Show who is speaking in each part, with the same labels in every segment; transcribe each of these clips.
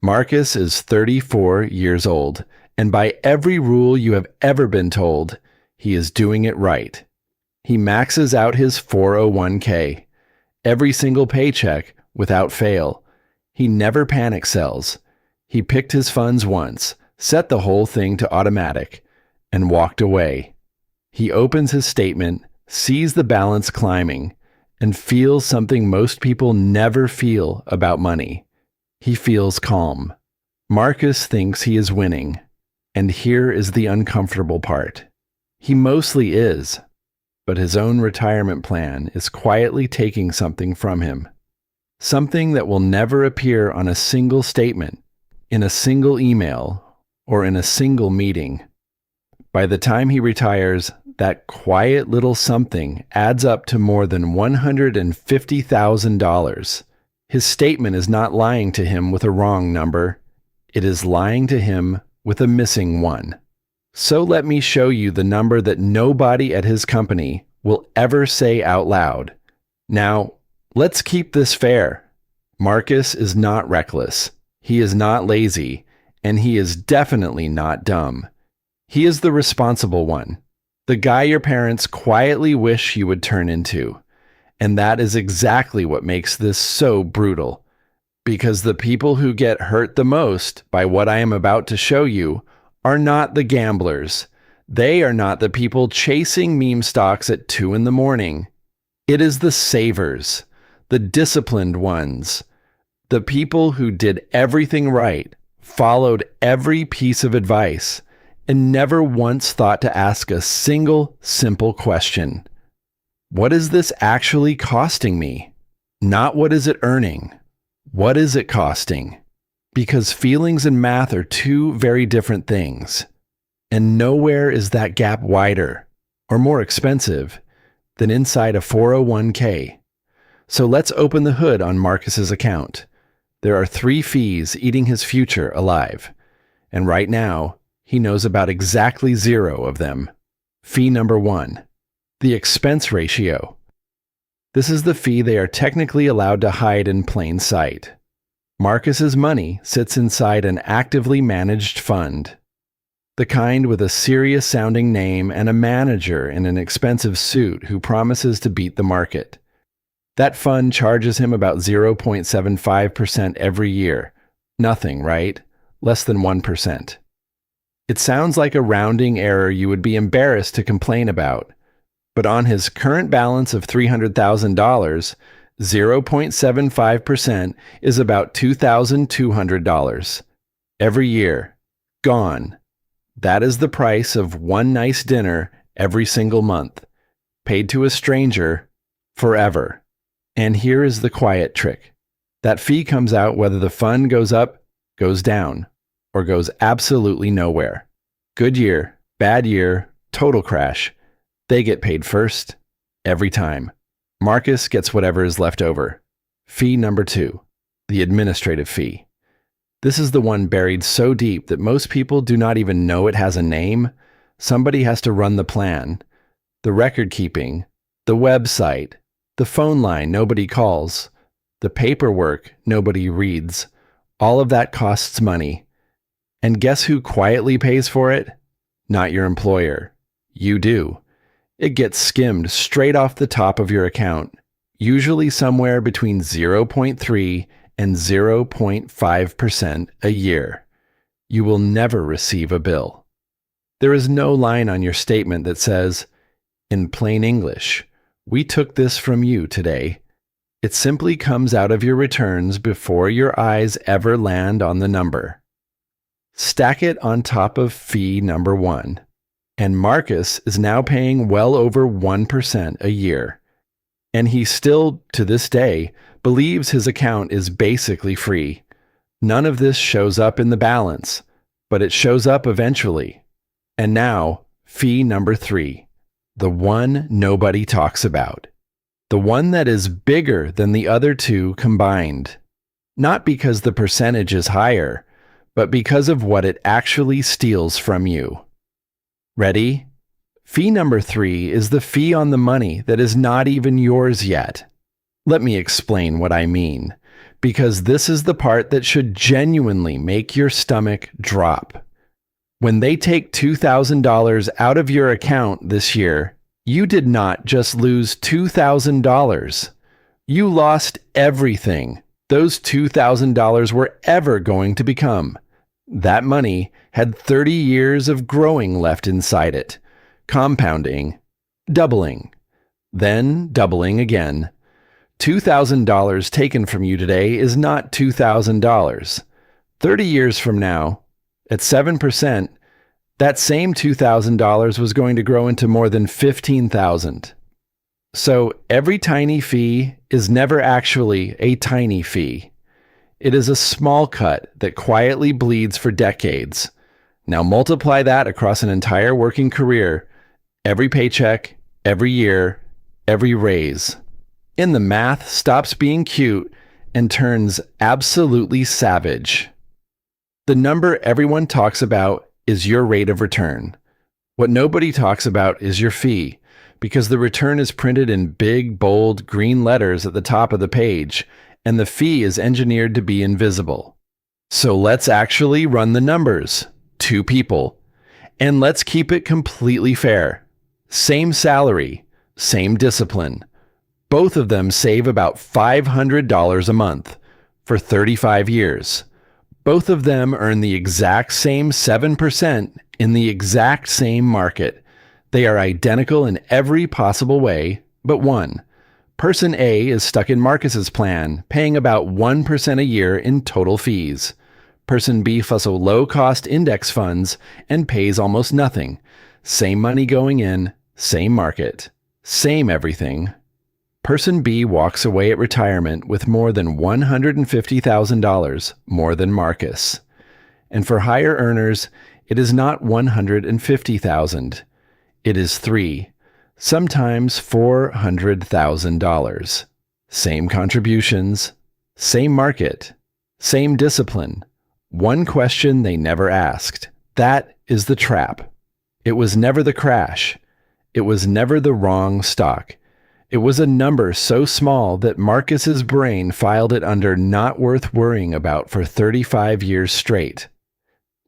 Speaker 1: Marcus is 34 years old, and by every rule you have ever been told, he is doing it right. He maxes out his 401k, every single paycheck without fail. He never panic sells. He picked his funds once, set the whole thing to automatic, and walked away. He opens his statement, sees the balance climbing, and feels something most people never feel about money. He feels calm. Marcus thinks he is winning, and here is the uncomfortable part. He mostly is, but his own retirement plan is quietly taking something from him. Something that will never appear on a single statement, in a single email, or in a single meeting. By the time he retires, that quiet little something adds up to more than $150,000. His statement is not lying to him with a wrong number. It is lying to him with a missing one. So let me show you the number that nobody at his company will ever say out loud. Now, let's keep this fair. Marcus is not reckless. He is not lazy, and he is definitely not dumb. He is the responsible one, the guy your parents quietly wish you would turn into. And that is exactly what makes this so brutal. Because the people who get hurt the most by what I am about to show you are not the gamblers. They are not the people chasing meme stocks at 2 a.m. It is the savers, the disciplined ones, the people who did everything right, followed every piece of advice, and never once thought to ask a single simple question. What is this actually costing me? Not what is it earning? What is it costing? Because feelings and math are two very different things. And nowhere is that gap wider or more expensive than inside a 401k. So let's open the hood on Marcus's account. There are 3 fees eating his future alive. And right now, he knows about exactly 0 of them. Fee number 1. The expense ratio. This is the fee they are technically allowed to hide in plain sight. Marcus's money sits inside an actively managed fund. The kind with a serious-sounding name and a manager in an expensive suit who promises to beat the market. That fund charges him about 0.75% every year. Nothing, right? Less than 1%. It sounds like a rounding error you would be embarrassed to complain about. But on his current balance of $300,000, 0.75% is about $2,200. Every year. Gone. That is the price of one nice dinner every single month. Paid to a stranger forever. And here is the quiet trick. That fee comes out whether the fund goes up, goes down, or goes absolutely nowhere. Good year, bad year, total crash. They get paid first, every time. Marcus gets whatever is left over. Fee number 2, the administrative fee. This is the one buried so deep that most people do not even know it has a name. Somebody has to run the plan, the record keeping, the website, the phone line nobody calls, the paperwork nobody reads. All of that costs money. And guess who quietly pays for it? Not your employer. You do. It gets skimmed straight off the top of your account, usually somewhere between 0.3 and 0.5% a year. You will never receive a bill. There is no line on your statement that says, in plain English, we took this from you today. It simply comes out of your returns before your eyes ever land on the number. Stack it on top of fee number 1. And Marcus is now paying well over 1% a year. And he still, to this day, believes his account is basically free. None of this shows up in the balance, but it shows up eventually. And now, fee number 3, the one nobody talks about. The one that is bigger than the other 2 combined. Not because the percentage is higher, but because of what it actually steals from you. Ready? Fee number 3 is the fee on the money that is not even yours yet. Let me explain what I mean. because this is the part that should genuinely make your stomach drop. When they take $2,000 out of your account this year, you did not just lose $2,000. You lost everything those $2,000 were ever going to become. That money had 30 years of growing left inside it, compounding, doubling, then doubling again. $2,000 taken from you today is not $2,000. 30 years from now, at 7%, that same $2,000 was going to grow into more than $15,000. So every tiny fee is never actually a tiny fee. It is a small cut that quietly bleeds for decades. Now multiply that across an entire working career, every paycheck, every year, every raise. And the math stops being cute and turns absolutely savage. The number everyone talks about is your rate of return. What nobody talks about is your fee, because the return is printed in big, bold, green letters at the top of the page, and the fee is engineered to be invisible. So let's actually run the numbers. 2 people. And let's keep it completely fair. Same salary, same discipline. Both of them save about $500 a month for 35 years. Both of them earn the exact same 7% in the exact same market. They are identical in every possible way but one. Person A is stuck in Marcus's plan, paying about 1% a year in total fees. Person B fuzzles low-cost index funds and pays almost nothing. Same money going in, same market, same everything. Person B walks away at retirement with more than $150,000 more than Marcus. And for higher earners, it is not $150,000. It is $3, sometimes $400,000. Same contributions, same market, same discipline. One question they never asked. That is the trap. It was never the crash. It was never the wrong stock. It was a number so small that Marcus's brain filed it under not worth worrying about for 35 years straight.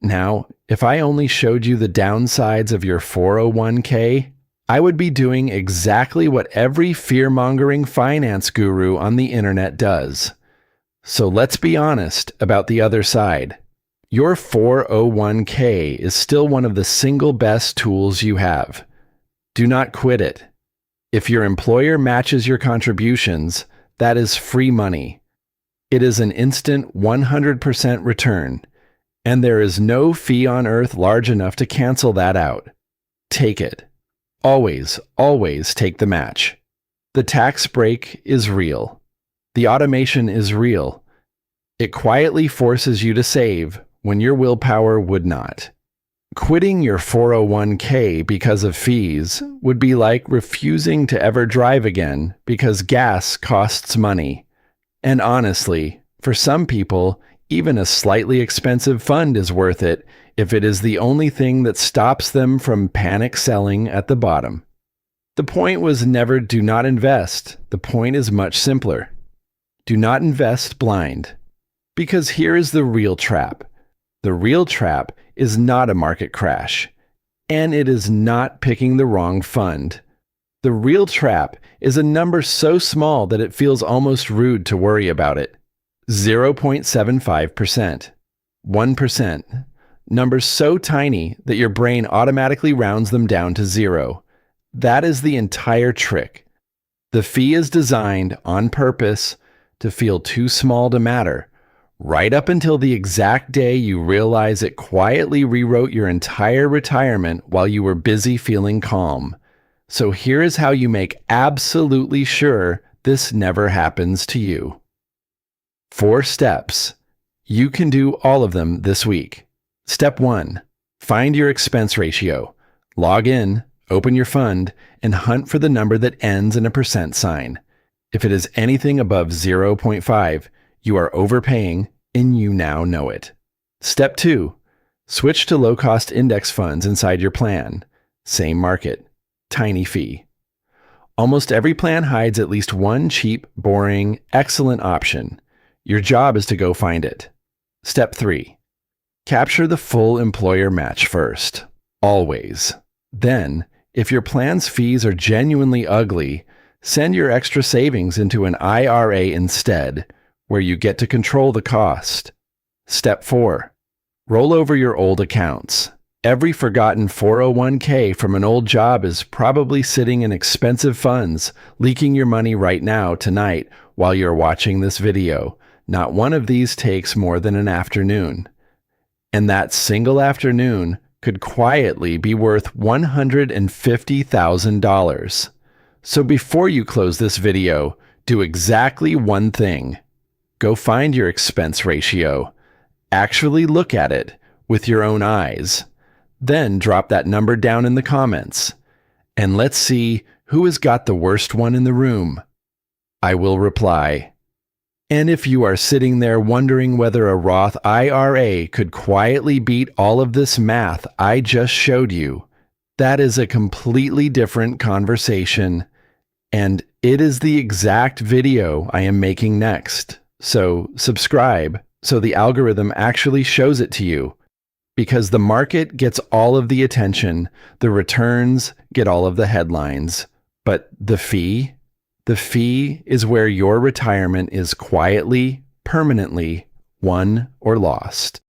Speaker 1: Now, if I only showed you the downsides of your 401k, I would be doing exactly what every fear-mongering finance guru on the internet does. So let's be honest about the other side. Your 401k is still one of the single best tools you have. Do not quit it. If your employer matches your contributions, that is free money. It is an instant 100% return, and there is no fee on earth large enough to cancel that out. Take it. Always, always take the match. The tax break is real. The automation is real. It quietly forces you to save when your willpower would not. Quitting your 401k because of fees would be like refusing to ever drive again because gas costs money. And honestly, for some people, even a slightly expensive fund is worth it if it is the only thing that stops them from panic selling at the bottom. The point was never do not invest. The point is much simpler. Do not invest blind. Because here is the real trap. The real trap is not a market crash, and it is not picking the wrong fund. The real trap is a number so small that it feels almost rude to worry about it. 0.75%, 1%, numbers so tiny that your brain automatically rounds them down to 0. That is the entire trick. The fee is designed on purpose to feel too small to matter, right up until the exact day you realize it quietly rewrote your entire retirement while you were busy feeling calm. So here is how you make absolutely sure this never happens to you. 4 steps. You can do all of them this week. Step 1. Find your expense ratio. Log in, open your fund, and hunt for the number that ends in a percent sign. If it is anything above 0.5, you are overpaying, and you now know it. Step 2. Switch to low-cost index funds inside your plan. Same market. Tiny fee. Almost every plan hides at least one cheap, boring, excellent option. Your job is to go find it. Step 3. Capture the full employer match first. Always. Then, if your plan's fees are genuinely ugly, send your extra savings into an IRA instead, where you get to control the cost. Step 4. Roll over your old accounts. Every forgotten 401k from an old job is probably sitting in expensive funds, leaking your money right now, tonight, while you're watching this video. Not one of these takes more than an afternoon. And that single afternoon could quietly be worth $150,000. So before you close this video, do exactly one thing. Go find your expense ratio. Actually look at it with your own eyes. Then drop that number down in the comments. And let's see who has got the worst one in the room. I will reply. And if you are sitting there wondering whether a Roth IRA could quietly beat all of this math I just showed you, that is a completely different conversation. And it is the exact video I am making next. So subscribe so the algorithm actually shows it to you. Because the market gets all of the attention, the returns get all of the headlines. But the fee? The fee is where your retirement is quietly, permanently won or lost.